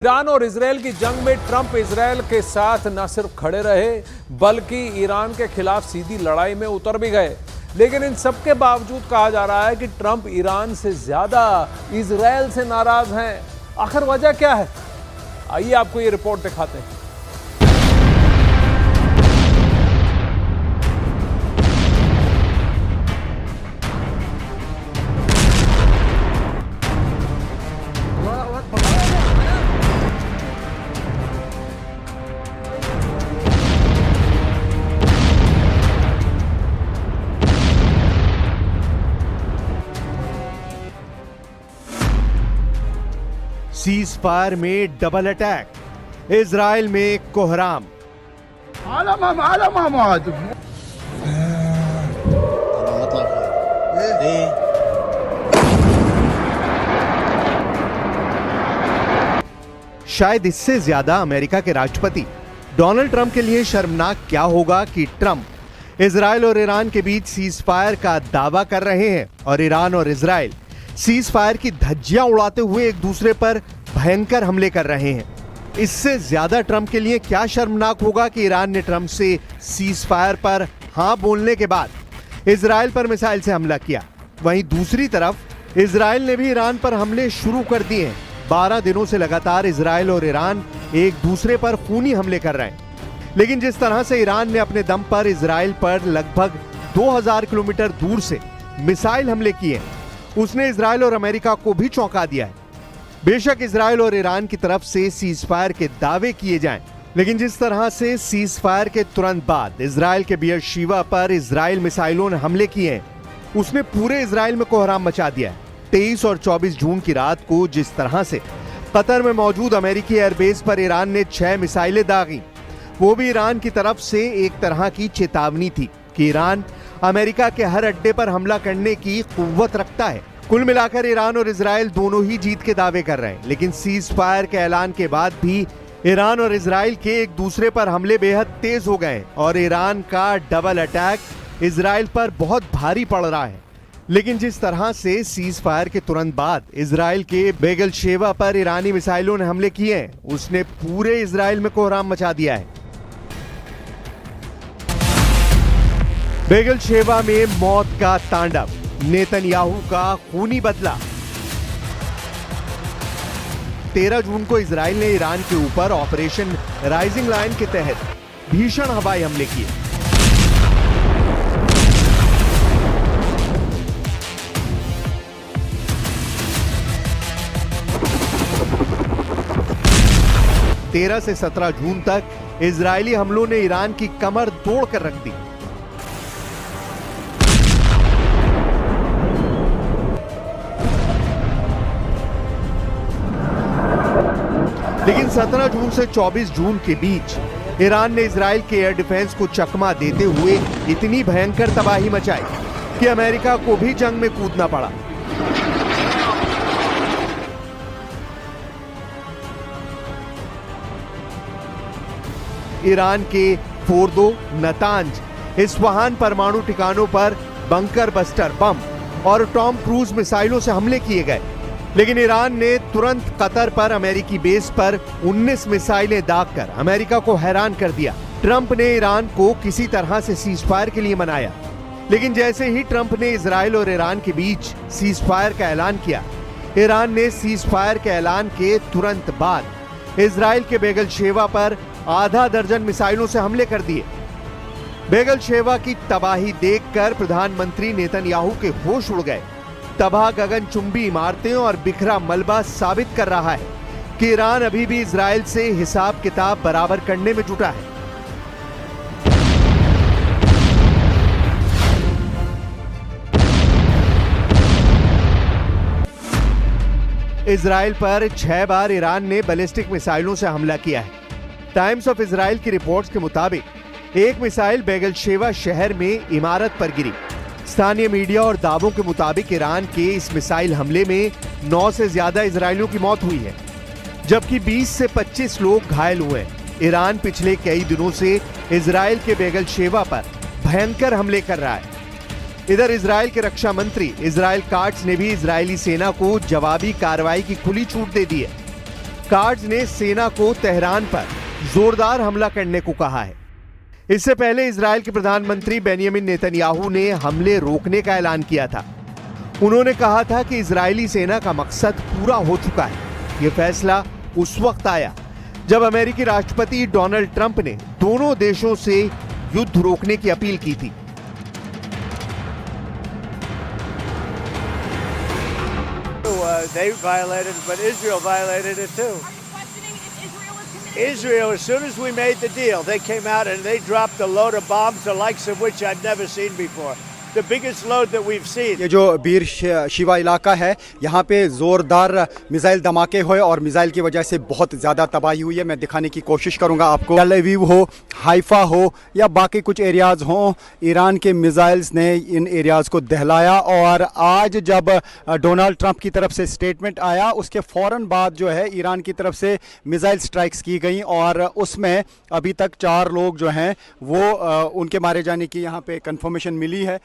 Iran और Israel की जंग में ट्रंप इजरायल के साथ न सिर्फ खड़े रहे बल्कि ईरान के खिलाफ सीधी लड़ाई में उतर भी गए। लेकिन इन सब के बावजूद कहा जा रहा है कि ट्रंप ईरान से ज्यादा इजरायल से नाराज हैं। आखिर वजह क्या है? आइए आपको ये रिपोर्ट दिखाते हैं। सीज फायर में डबल अटैक, इजराइल में कोहराम। शायद इससे ज्यादा अमेरिका के राष्ट्रपति डोनाल्ड ट्रंप के लिए शर्मनाक क्या होगा कि ट्रंप इजराइल और ईरान के बीच सीज फायर का दावा कर रहे हैं और ईरान और इजराइल सीज फायर की धज्जियां उड़ाते हुए एक दूसरे पर भयंकर हमले कर रहे हैं। इससे ज्यादा ट्रंप के लिए क्या शर्मनाक होगा कि ईरान ने ट्रंप से सीज फायर पर हां बोलने के बाद इजराइल पर मिसाइल से हमला किया। वहीं दूसरी तरफ इजराइल ने भी ईरान पर हमले शुरू कर दिए हैं। 12 दिनों से लगातार इजराइल और ईरान एक दूसरे पर खूनी हमले कर रहे हैं। लेकिन जिस तरह से ईरान ने अपने दम पर इजराइल पर लगभग 2000 किलोमीटर दूर से मिसाइल हमले किए, उसने इजराइल और अमेरिका को भी चौंका दिया है। बेशक इजराइल और ईरान की तरफ से सीज फायर के दावे किए जाएं, लेकिन जिस तरह से सीज फायर के तुरंत बाद इजराइल के बियरशेवा पर इजराइल मिसाइलों ने हमले किए हैं, उसने पूरे इजराइल में कोहराम मचा दिया है। 23 और 24 जून की रात को जिस तरह से कतर में मौजूद अमेरिकी एयरबेस पर ईरान ने 6 मिसाइलें दागी, वो भी ईरान की तरफ से एक तरह की चेतावनी थी कि ईरान अमेरिका के हर अड्डे पर हमला करने की कुव्वत रखता है। कुल मिलाकर ईरान और इजराइल दोनों ही जीत के दावे कर रहे हैं, लेकिन सीज फायर के ऐलान के बाद भी ईरान और इजराइल के एक दूसरे पर हमले बेहद तेज हो गए और ईरान का डबल अटैक इजराइल पर बहुत भारी पड़ रहा है। लेकिन जिस तरह से सीज फायर के तुरंत बाद इजराइल के बेगलशेवा पर ईरानी मिसाइलों ने हमले किए हैं, उसने पूरे इजराइल में कोहराम मचा दिया है। बेगलशेवा में मौत का तांडव, नेतन्याहू का खूनी बदला। 13 जून को इजराइल ने ईरान के ऊपर ऑपरेशन राइजिंग लायन के तहत भीषण हवाई हमले किए। तेरह से 17 जून तक इजरायली हमलों ने ईरान की कमर तोड़कर रख दी। लेकिन 17 जून से 24 जून के बीच ईरान ने इजराइल के एयर डिफेंस को चकमा देते हुए इतनी भयंकर तबाही मचाई कि अमेरिका को भी जंग में कूदना पड़ा। ईरान के फोर्दो, नतांज, इस्फहान परमाणु ठिकानों पर बंकर बस्टर बम और टॉम क्रूज मिसाइलों से हमले किए गए। लेकिन ईरान ने तुरंत कतर पर अमेरिकी बेस पर 19 मिसाइलें दागकर अमेरिका को हैरान कर दिया। ट्रंप ने ईरान को किसी तरह से सीज फायर के लिए मनाया, लेकिन जैसे ही ट्रंप ने इजराइल और ईरान के बीच सीज फायर का ऐलान किया, ईरान ने सीज फायर के ऐलान के तुरंत बाद इजराइल के बेगलशेवा पर आधा दर्जन मिसाइलों से हमले कर दिए। बेगलशेवा की तबाही देखकर प्रधानमंत्री नेतन्याहू के होश उड़ गए। तबाह गगनचुंबी इमारतें और बिखरा मलबा साबित कर रहा है कि ईरान अभी भी इजराइल से हिसाब किताब बराबर करने में जुटा है। इजराइल पर 6 बार ईरान ने बैलिस्टिक मिसाइलों से हमला किया है। टाइम्स ऑफ इजराइल की रिपोर्ट्स के मुताबिक एक मिसाइल बेगलशेवा शहर में इमारत पर गिरी। स्थानीय मीडिया और दावों के मुताबिक ईरान के इस मिसाइल हमले में 9 से ज्यादा इजरायलियों की मौत हुई है, जबकि 20 से 25 लोग घायल हुए हैं। ईरान पिछले कई दिनों से इजराइल के बेगलशेवा पर भयंकर हमले कर रहा है। इधर इजराइल के रक्षा मंत्री इजराइल काट्स ने भी इजरायली सेना को जवाबी कार्रवाई की खुली छूट दे दी है। कार्ड्स ने सेना को तेहरान पर जोरदार हमला करने को कहा है। इससे पहले इजराइल के प्रधानमंत्री बेंयामिन नेतन्याहू ने हमले रोकने का ऐलान किया था। उन्होंने कहा था कि इजरायली सेना का मकसद पूरा हो चुका है। यह फैसला उस वक्त आया जब अमेरिकी राष्ट्रपति डोनाल्ड ट्रंप ने दोनों देशों से युद्ध रोकने की अपील की थी। They violated it, but Israel violated it too. Are you questioning if Israel is committed? Israel, as soon as we made the deal, they came out and they dropped a load of bombs, the likes of which I've never seen before. The biggest load that we've seen. ये जो बीर शिवा इलाका है, यहाँ पे जोरदार missile धमाके हुए और मिसाइल की वजह से बहुत ज़्यादा तबाही हुई है। मैं दिखाने की कोशिश करूँगा आपको। टेल अवीव हो, हाइफा हो या बाकी कुछ एरियाज़ हों, ईरान के मिसाइल्स ने इन एरियाज़ को दहलाया। और आज जब डोनाल्ड ट्रंप की तरफ से स्टेटमेंट आया, उसके फ़ौरन बाद जो है ईरान की तरफ से मिसाइल स्ट्राइक्स की गई और उसमें अभी तक 4 लोग जो हैं वो उनके मारे जाने की यहाँ पे कंफर्मेशन मिली है।